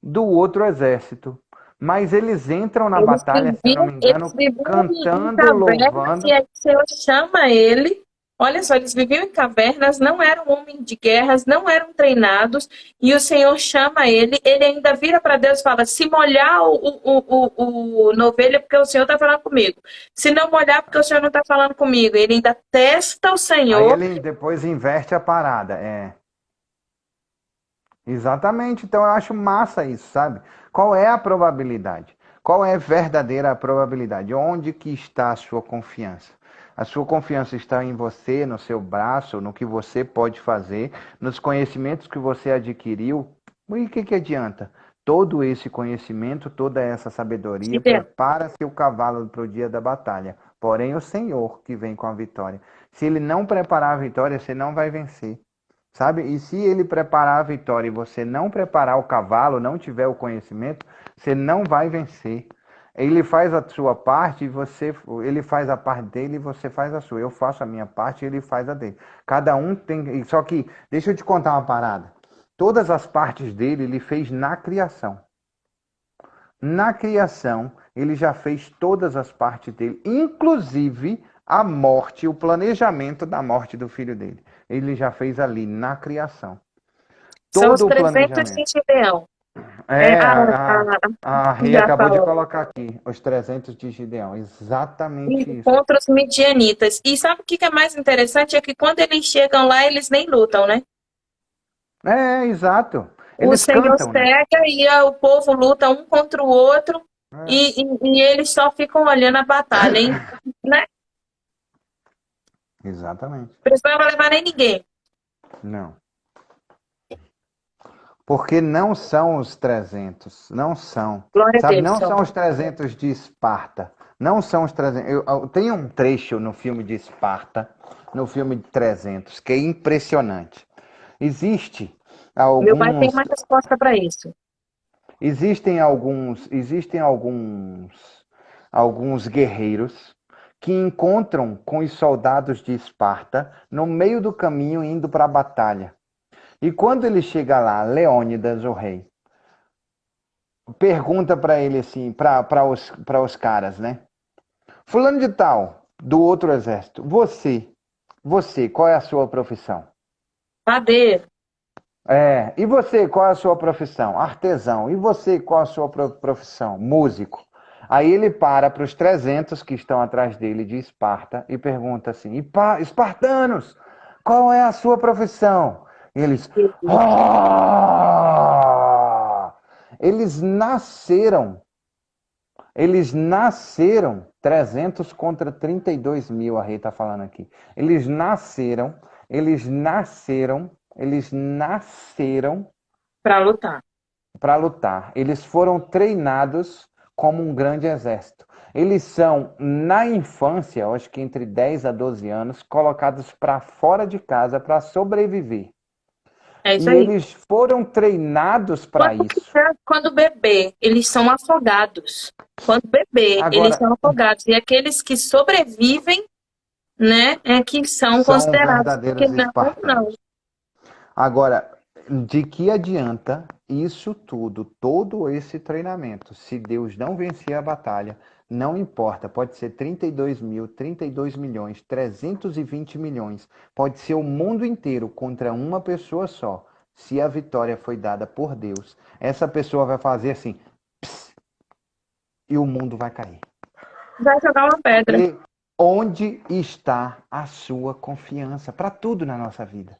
do outro exército. Mas eles entram na batalha, se eu não me Eles engano, viviam em cantando, cavernas e louvando. aí o Senhor chama ele. Olha só, eles viviam em cavernas, não eram homens de guerras, não eram treinados, e o Senhor chama ele ainda vira para Deus e fala: se molhar o novelho é porque o Senhor está falando comigo. Se não molhar, porque o Senhor não está falando comigo. Ele ainda testa o Aí Senhor. ele depois inverte a parada. Exatamente. Então eu acho massa isso, sabe? Qual é a probabilidade? Qual é a verdadeira probabilidade? Onde que está a sua confiança? A sua confiança está em você, no seu braço, no que você pode fazer, nos conhecimentos que você adquiriu. E o que que adianta? Todo esse conhecimento, toda essa sabedoria prepara seu cavalo para o dia da batalha. Porém, o Senhor que vem com a vitória. Se ele não preparar a vitória, você não vai vencer. Sabe? E se ele preparar a vitória e você não preparar o cavalo, não tiver o conhecimento, você não vai vencer. Ele faz a sua parte e ele faz a parte dele e você faz a sua. Eu faço a minha parte e ele faz a dele. Cada um tem. Só que, deixa eu te contar uma parada. Todas as partes dele, ele fez na criação. Na criação, ele já fez todas as partes dele, inclusive a morte, o planejamento da morte do filho dele. Ele já fez ali na criação. São os Todo o 300 de planejamento. Gideão. É, a Rei Já acabou de falou. colocar aqui, os 300 de Gideão. Exatamente isso. Contra os midianitas. E sabe o que é mais interessante? É que quando eles chegam lá, eles nem lutam, né? Exato. O Eles Senhor cantam, né? cega e o povo luta um contra o outro e eles só ficam olhando a batalha, hein? Né? Exatamente. Precisava levar nem ninguém. Não. Porque não são os 300, não são. Glória a Sabe, Deus. não são os 300 de Esparta. Não são os 300. Tem um trecho no filme de Esparta, no filme de 300, que é impressionante. Existe Meu pai tem alguns, uma resposta para isso. alguns guerreiros que encontram com os soldados de Esparta no meio do caminho indo para a batalha. E quando ele chega lá, Leônidas, o rei, pergunta para ele assim, para os caras, né? Fulano de tal, do outro exército, você, qual é a sua profissão? Padeiro. E você, qual é a sua profissão? Artesão. E você, qual é a sua profissão? Músico. Aí ele para os 300 que estão atrás dele de Esparta e pergunta assim: Espartanos, qual é a sua profissão? E eles, "Ah!" Eles nasceram 300 contra 32 mil, a Rei está falando aqui. Eles nasceram Para lutar. para lutar. Eles foram treinados como um grande exército. Eles são, na infância, acho que entre 10 a 12 anos, colocados para fora de casa para sobreviver. É isso E aí. eles foram treinados para isso. Quando bebê, eles são afogados. Quando bebê, eles Agora, são afogados. E aqueles que sobrevivem, né, é que são são considerados. Porque verdadeiros não, não. espartanos. Agora, de que adianta isso tudo, todo esse treinamento, se Deus não vencer a batalha, não importa, pode ser 32 mil, 32 milhões, 320 milhões, pode ser o mundo inteiro contra uma pessoa só. Se a vitória foi dada por Deus, essa pessoa vai fazer assim, pss, e o mundo vai cair. Vai jogar uma pedra. E onde está a sua confiança para tudo na nossa vida?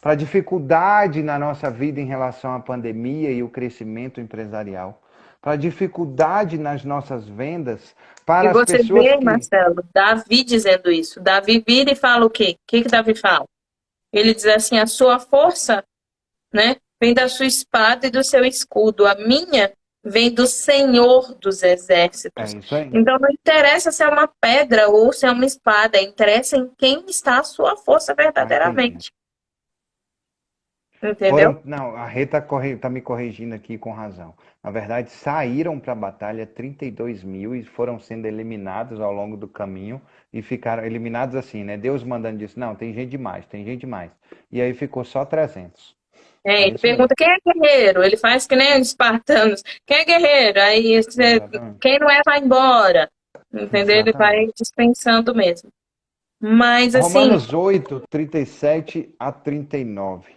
Para a dificuldade na nossa vida em relação à pandemia e o crescimento empresarial, para a dificuldade nas nossas vendas, E para as você pessoas vê, que... Marcelo, Davi dizendo isso. Davi vira e fala o quê? O que que Davi fala? Ele diz assim: a sua força, né, vem da sua espada e do seu escudo. A minha vem do Senhor dos É exércitos. isso aí. Então não interessa se é uma pedra ou se é uma espada, interessa em quem está a sua força Ah, entendi. verdadeiramente. Entendeu? Não, a Rê tá me corrigindo aqui com razão. Na verdade, saíram para a batalha 32 mil e foram sendo eliminados ao longo do caminho e ficaram eliminados assim, né? Deus mandando disso, não, tem gente demais, tem gente demais. E aí ficou só 300. É Ele isso mesmo. pergunta quem é guerreiro, ele faz que nem os espartanos. Quem é guerreiro? Aí Exatamente. quem não é vai embora. Entendeu? Ele vai Exatamente. dispensando mesmo. Mas assim, Romanos 8, 37 a 39.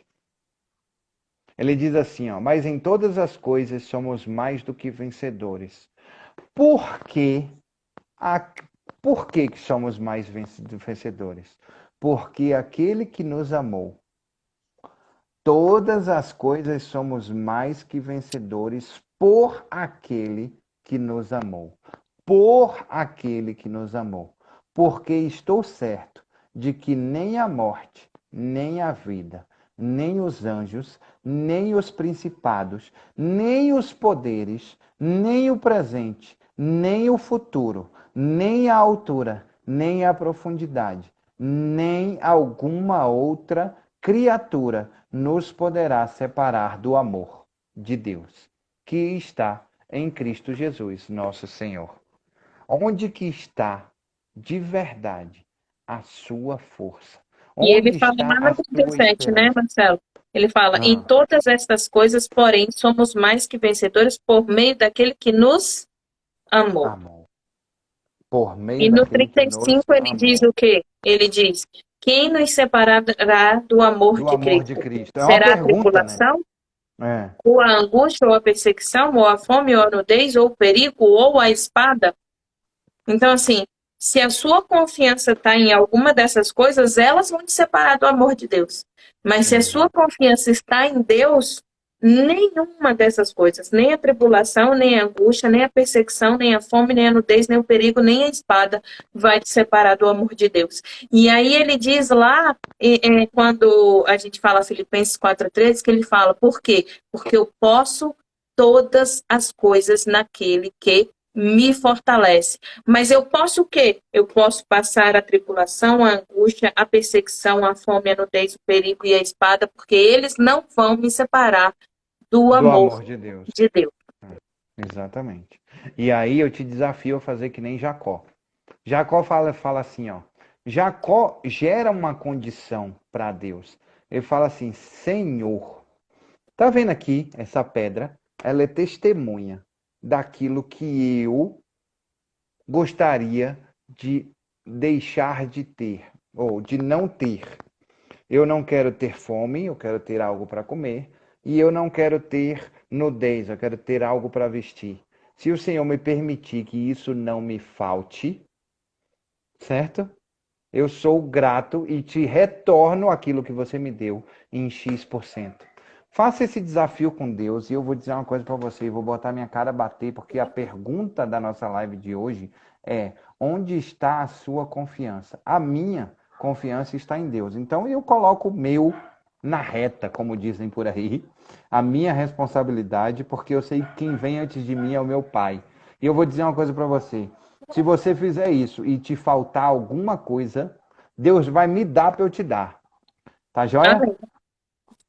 Ele diz assim, ó, mas em todas as coisas somos mais do que vencedores. Por quê? A... Por que somos mais vencedores? Porque aquele que nos amou, todas as coisas somos mais que vencedores por aquele que nos amou. Por aquele que nos amou. Porque estou certo de que nem a morte, nem a vida, nem os anjos, nem os principados, nem os poderes, nem o presente, nem o futuro, nem a altura, nem a profundidade, nem alguma outra criatura nos poderá separar do amor de Deus, que está em Cristo Jesus, nosso Senhor. Onde que está, de verdade, a sua força? e ele Onde fala está lá a no sua 37, né, esperança? Marcelo? Ele fala: em Ah, todas estas coisas, porém, somos mais que vencedores por meio daquele que nos amou. amor. Por E meio no daquele que nos 35 ele diz amou. o quê? Ele diz: quem nos separará do amor Do de amor de Cristo? Cristo. É uma Será a pergunta, né? tribulação, É. ou a angústia, ou a perseguição, ou a fome, ou a nudez, ou o perigo, ou a espada? Então, assim, se a sua confiança está em alguma dessas coisas, elas vão te separar do amor de Deus. Mas se a sua Exato. confiança está em Deus, nenhuma dessas coisas, nem a tribulação, nem a angústia, nem a perseguição, nem a fome, nem a nudez, nem o perigo, nem a espada vai te separar do amor de Deus. E aí ele diz lá, quando a gente fala Filipenses 4,13, que ele fala, por quê? Porque eu posso todas as coisas naquele que me fortalece. Mas eu posso o quê? Eu posso passar a tribulação, a angústia, a perseguição, a fome, a nudez, o perigo e a espada, porque eles não vão me separar do Do amor amor de Deus. de Deus. Exatamente. E aí eu te desafio a fazer que nem Jacó. Jacó fala assim, ó. Jacó gera uma condição para Deus. Ele fala assim: Senhor, tá vendo aqui essa pedra? Ela é testemunha daquilo que eu gostaria de deixar de ter ou de não ter. Eu não quero ter fome, eu quero ter algo para comer, e eu não quero ter nudez, eu quero ter algo para vestir. Se o Senhor me permitir que isso não me falte, certo? Eu sou grato e te retorno aquilo que você me deu em X%. Faça esse desafio com Deus e eu vou dizer uma coisa para você, vou botar minha cara a bater, porque a pergunta da nossa live de hoje é: onde está a sua confiança? A minha confiança está em Deus. Então eu coloco o meu na reta, como dizem por aí, a minha responsabilidade, porque eu sei que quem vem antes de mim é o meu Pai. E eu vou dizer uma coisa para você: se você fizer isso e te faltar alguma coisa, Deus vai me dar para eu te dar. Tá joia? Amém.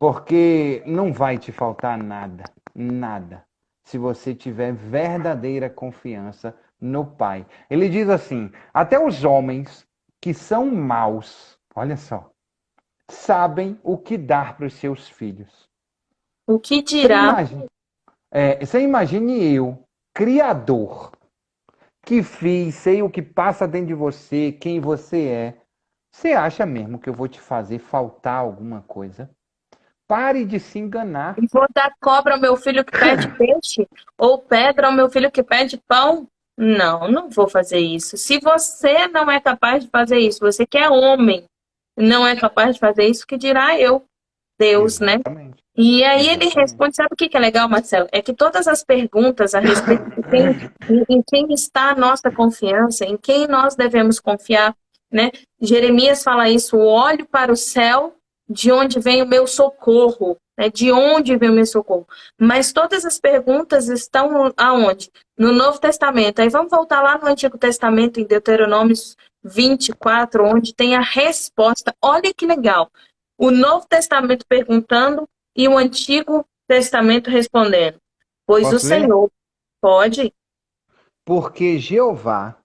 Porque não vai te faltar nada, nada, se você tiver verdadeira confiança no Pai. Ele diz assim: até os homens que são maus, olha só, sabem o que dar para os seus filhos. O que Você dirá? imagina, você imagine eu, criador, que fiz, sei o que passa dentro de você, quem você é. Você acha mesmo que eu vou te fazer faltar alguma coisa? Pare de se enganar. Vou dar cobra ao meu filho que pede peixe? Ou pedra ao meu filho que pede pão? Não, não vou fazer isso. Se você não é capaz de fazer isso, você que é homem, não é capaz de fazer isso, que dirá eu, Deus, né? Exatamente. E aí ele Exatamente. responde, sabe o que que é legal, Marcelo? É que todas as perguntas a respeito de quem, em quem está a nossa confiança, em quem nós devemos confiar, né? Jeremias fala isso: olho para o céu, de onde vem o meu socorro, né? De onde vem o meu socorro? Mas todas as perguntas estão aonde? No Novo Testamento. Aí vamos voltar lá no Antigo Testamento, em Deuteronômio 24, onde tem a resposta. Olha que legal. O Novo Testamento perguntando e o Antigo Testamento respondendo: pois o Posso ler? Senhor pode. Porque Jeová,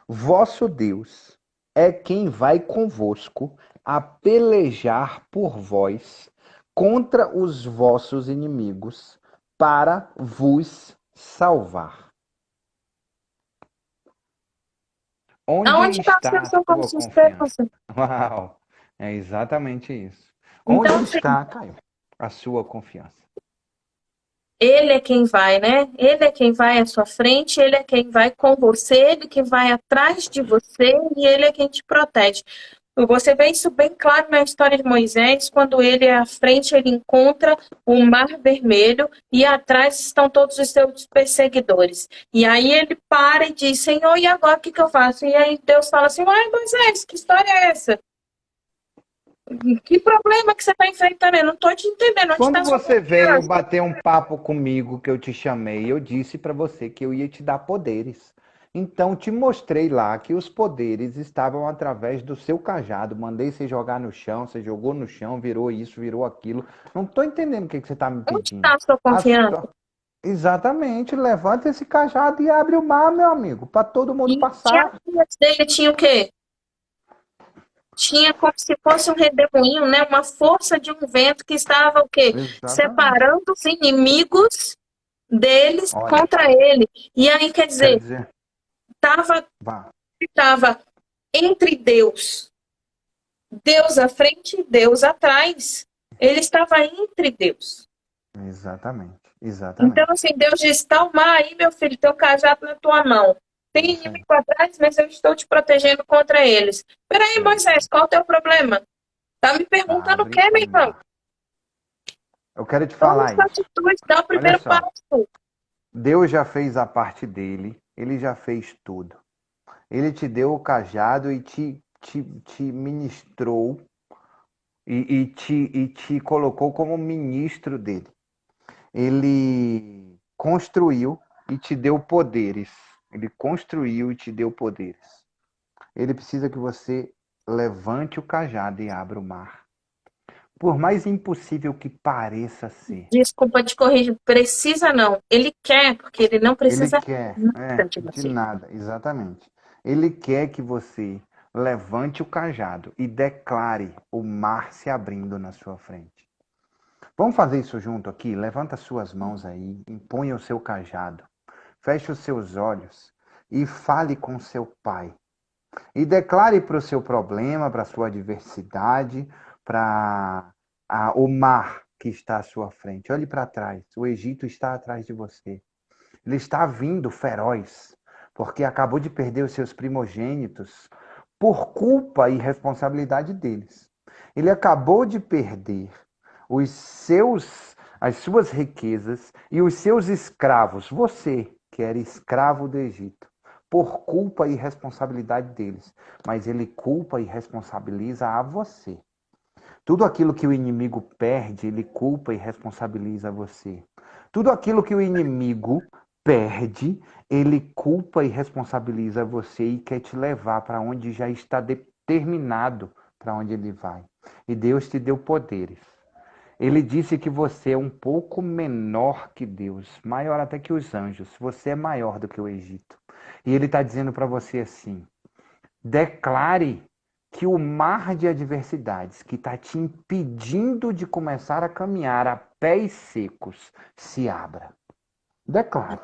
vosso Deus, é quem vai convosco a pelejar por vós contra os vossos inimigos para vos salvar. Onde Aonde está o está seu a sua socorro? confiança? Uau, é exatamente isso. Então, Onde assim, está, Caio, a sua confiança? ele é quem vai, né? Ele é quem vai à sua frente, ele é quem vai com você, ele que vai atrás de você e ele é quem te protege. Você vê isso bem claro na história de Moisés, quando ele é à frente, ele encontra o Mar Vermelho e atrás estão todos os seus perseguidores. E aí ele para e diz, Senhor, e agora o que eu faço? E aí Deus fala assim, uai, Moisés, que história é essa? Que problema que você está enfrentando? Eu não estou te entendendo, onde está Quando a sua você veio confiança? bater um papo comigo que eu te chamei, eu disse para você que eu ia te dar poderes. Então te mostrei lá que os poderes estavam através do seu cajado. Mandei você jogar no chão, você jogou no chão, virou isso, virou aquilo. Não estou entendendo o que você está me Onde pedindo. está a sua confiança? Exatamente, levanta esse cajado e abre o mar, meu amigo, para todo mundo E tinha passar. as dele tinha o quê? Tinha como se fosse um redemoinho, né? Uma força de um vento que estava o quê? Exatamente. Separando os inimigos deles Olha, contra ele. E aí, quer quero dizer, dizer, estava vá. tava entre Deus à frente e Deus atrás. Ele estava entre Deus. Exatamente, Então, exatamente. assim, Deus diz: tá o mar aí, meu filho, teu cajado na tua mão. É Tem isso aí. inimigo atrás, mas eu estou te protegendo contra eles. Peraí, É isso aí. Moisés, qual é o teu problema? Tá me perguntando o Abre quê, o meu irmão? mar. Eu quero te Toma falar essa isso. atitude, dá o Olha primeiro só, passo. Deus já fez a parte dele, ele já fez tudo. Ele te deu o cajado e te ministrou e te colocou como ministro dele. Ele construiu e te deu poderes. Ele construiu e te deu poderes. Ele precisa que você levante o cajado e abra o mar. Por mais impossível que pareça ser, Desculpa te corrigir, precisa não. Ele quer, porque ele não ele precisa quer, nada de de você. nada, exatamente. Ele quer que você levante o cajado e declare o mar se abrindo na sua frente. Vamos fazer isso junto aqui? Levanta suas mãos aí, imponha o seu cajado, feche os seus olhos e fale com seu pai. E declare para o seu problema, para a sua adversidade, para o mar que está à sua frente. Olhe para trás, o Egito está atrás de você. Ele está vindo feroz, porque acabou de perder os seus primogênitos por culpa e responsabilidade deles. Ele acabou de perder as suas riquezas e os seus escravos. Você, que era escravo do Egito, por culpa e responsabilidade deles. Mas ele culpa e responsabiliza a você. Tudo aquilo que o inimigo perde, ele culpa e responsabiliza você. Tudo aquilo que o inimigo perde, ele culpa e responsabiliza você e quer te levar para onde já está determinado para onde ele vai. E Deus te deu poderes. Ele disse que você é um pouco menor que Deus, maior até que os anjos. Você é maior do que o Egito. E ele está dizendo para você assim: declare que o mar de adversidades que está te impedindo de começar a caminhar a pés secos se abra. Declare.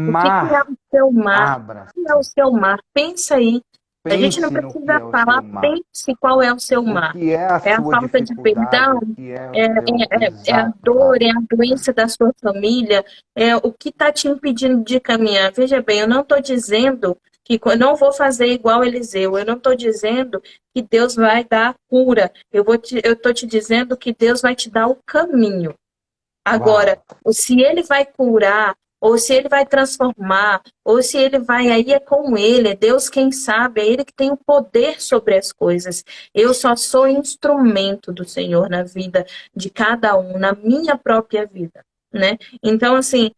O que é Mar, o seu mar? abra. O que é o seu mar? Pensa aí. A gente não Pense no que precisa é o falar, seu mar. pense qual é o seu O mar. que é a É a sua falta de dificuldade, perdão, o que é o é, seu é a exato dor, mar. é a doença da sua família, é o que está te impedindo de caminhar. Veja bem, eu não estou dizendo que eu não vou fazer igual Eliseu, eu não estou dizendo que Deus vai dar a cura, eu estou te dizendo que Deus vai te dar o caminho. Uau. Agora, se ele vai curar, ou se ele vai transformar, ou se ele vai, aí é com ele, é Deus quem sabe, é ele que tem o poder sobre as coisas. Eu só sou instrumento do Senhor na vida de cada um, na minha própria vida, né? Então, assim,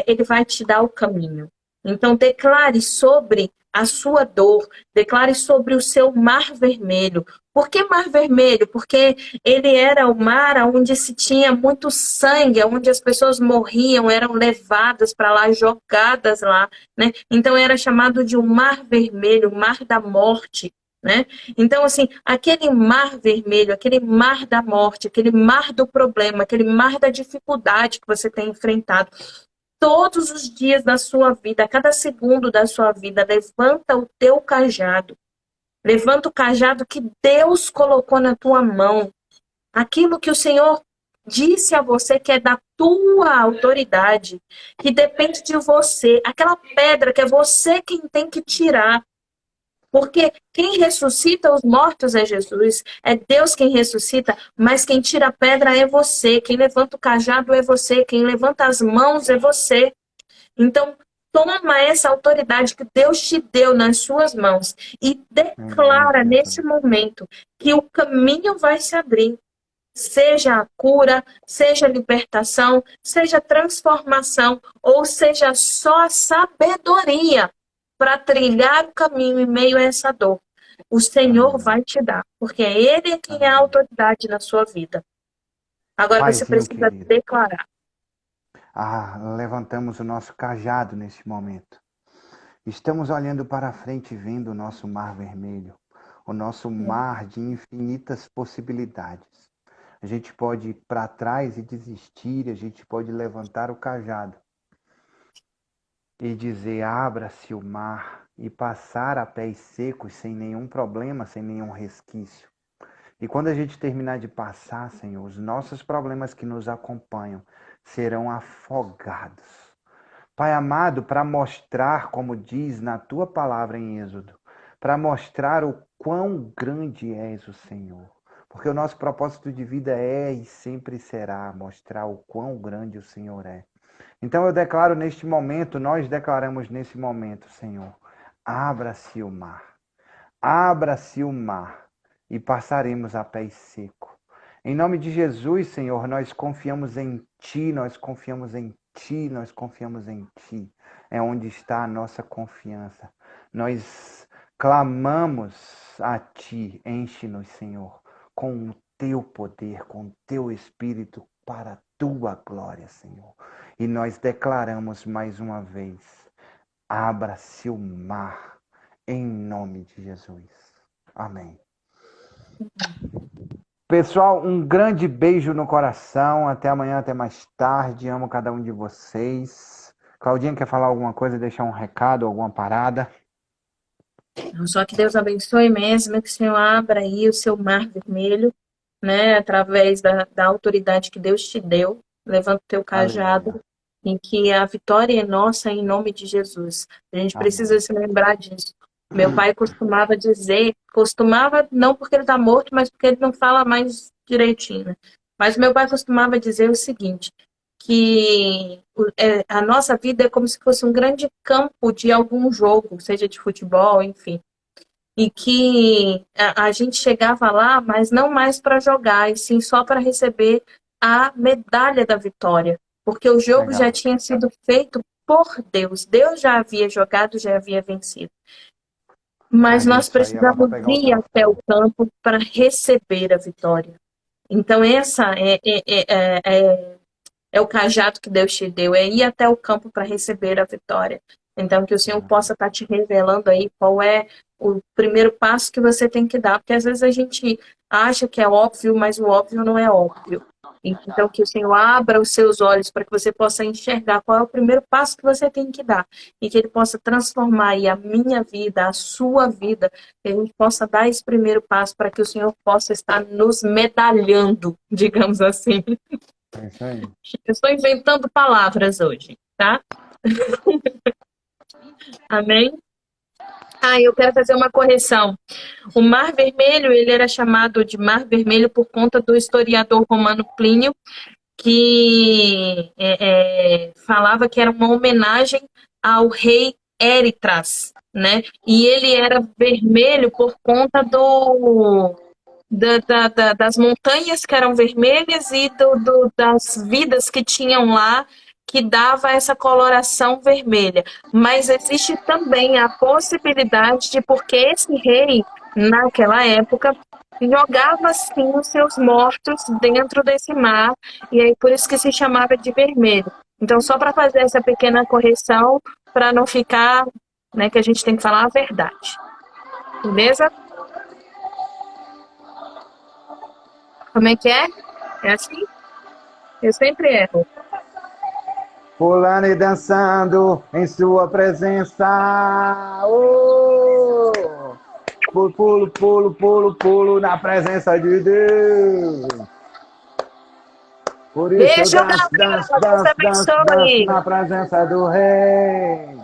ele vai te dar o caminho. Então, declare sobre a sua dor, declare sobre o seu mar vermelho. Por que mar vermelho? Porque ele era o mar onde se tinha muito sangue, onde as pessoas morriam, eram levadas para lá, jogadas lá, né? Então era chamado de um mar vermelho, o mar da morte, né? Então, assim, aquele mar vermelho, aquele mar da morte, aquele mar do problema, aquele mar da dificuldade que você tem enfrentado, todos os dias da sua vida, a cada segundo da sua vida, levanta o teu cajado. Levanta o cajado que Deus colocou na tua mão. Aquilo que o Senhor disse a você que é da tua autoridade, que depende de você. Aquela pedra que é você quem tem que tirar. Porque quem ressuscita os mortos é Jesus, é Deus quem ressuscita, mas quem tira a pedra é você, quem levanta o cajado é você, quem levanta as mãos é você. Então, toma essa autoridade que Deus te deu nas suas mãos e Em nome de declara nesse Jesus. momento que o caminho vai se abrir. Seja a cura, seja a libertação, seja a transformação, ou seja só a sabedoria para trilhar o caminho em meio a essa dor. O Senhor Aleluia. vai te dar, porque é Ele quem é a Aleluia. autoridade na sua vida. Agora você Paizinho precisa querido. declarar. Levantamos o nosso cajado neste momento. Estamos olhando para frente e vendo o nosso mar vermelho, o nosso mar de infinitas possibilidades. A gente pode ir para trás e desistir, a gente pode levantar o cajado e dizer: abra-se o mar, e passar a pés secos sem nenhum problema, sem nenhum resquício. E quando a gente terminar de passar, Senhor, os nossos problemas que nos acompanham serão afogados. Pai amado, para mostrar, como diz na tua palavra em Êxodo, para mostrar o quão grande és o Senhor. Porque o nosso propósito de vida é e sempre será mostrar o quão grande o Senhor é. Então eu declaro neste momento, nós declaramos nesse momento, Senhor, abra-se o mar. Abra-se o mar e passaremos a pé seco. Em nome de Jesus, Senhor, nós confiamos em Ti, nós confiamos em Ti, nós confiamos em Ti. É onde está a nossa confiança. Nós clamamos a Ti, enche-nos, Senhor, com o Teu poder, com o Teu Espírito, para a Tua glória, Senhor. E nós declaramos mais uma vez, abra-se o mar, em nome de Jesus. Amém. Pessoal, um grande beijo no coração. Até amanhã, até mais tarde. Amo cada um de vocês. Claudinha, quer falar alguma coisa, deixar um recado, alguma parada? Só que Deus abençoe mesmo, que o Senhor abra aí o seu mar vermelho, né, através da autoridade que Deus te deu. Levanta o teu Aleluia. cajado e que a vitória é nossa em nome de Jesus. A gente precisa Amém. se lembrar disso. Meu pai costumava dizer, costumava não porque ele está morto, mas porque ele não fala mais direitinho, né? Mas meu pai costumava dizer o seguinte, que a nossa vida é como se fosse um grande campo de algum jogo, seja de futebol, enfim. E que a gente chegava lá, mas não mais para jogar, e sim só para receber a medalha da vitória. Porque o jogo já Legal. tinha sido feito por Deus. Deus já havia jogado, já havia vencido. A Mas nós gente só ia lá para precisamos pegar o ir até o troféu. campo para receber a vitória. Então, essa é o cajado que Deus te deu, é ir até o campo para receber a vitória. Então, que o Senhor possa estar te revelando aí qual é o primeiro passo que você tem que dar, porque às vezes a gente acha que é óbvio, mas o óbvio não é óbvio. Então, que o Senhor abra os seus olhos para que você possa enxergar qual é o primeiro passo que você tem que dar e que Ele possa transformar aí a minha vida, a sua vida, que a gente possa dar esse primeiro passo para que o Senhor possa estar nos medalhando, digamos assim. É isso aí. Eu estou inventando palavras hoje, tá? Amém? Eu quero fazer uma correção. O Mar Vermelho, ele era chamado de Mar Vermelho por conta do historiador romano Plínio, que falava que era uma homenagem ao rei Eritras, né? E ele era vermelho por conta das montanhas que eram vermelhas e das vidas que tinham lá, que dava essa coloração vermelha. Mas existe também a possibilidade de, porque esse rei, naquela época, jogava sim os seus mortos dentro desse mar, e aí por isso que se chamava de vermelho. Então, só para fazer essa pequena correção, para não ficar, né, que a gente tem que falar a verdade. Beleza? Como é que é? É assim? Eu sempre erro. pulando e dançando em sua presença. Oh! Pulo, pulo, pulo, pulo, pulo na presença de Deus. Por isso eu Beijo, danço, Gabriela. danço, Deus danço, danço, danço abençoe. na presença do Rei.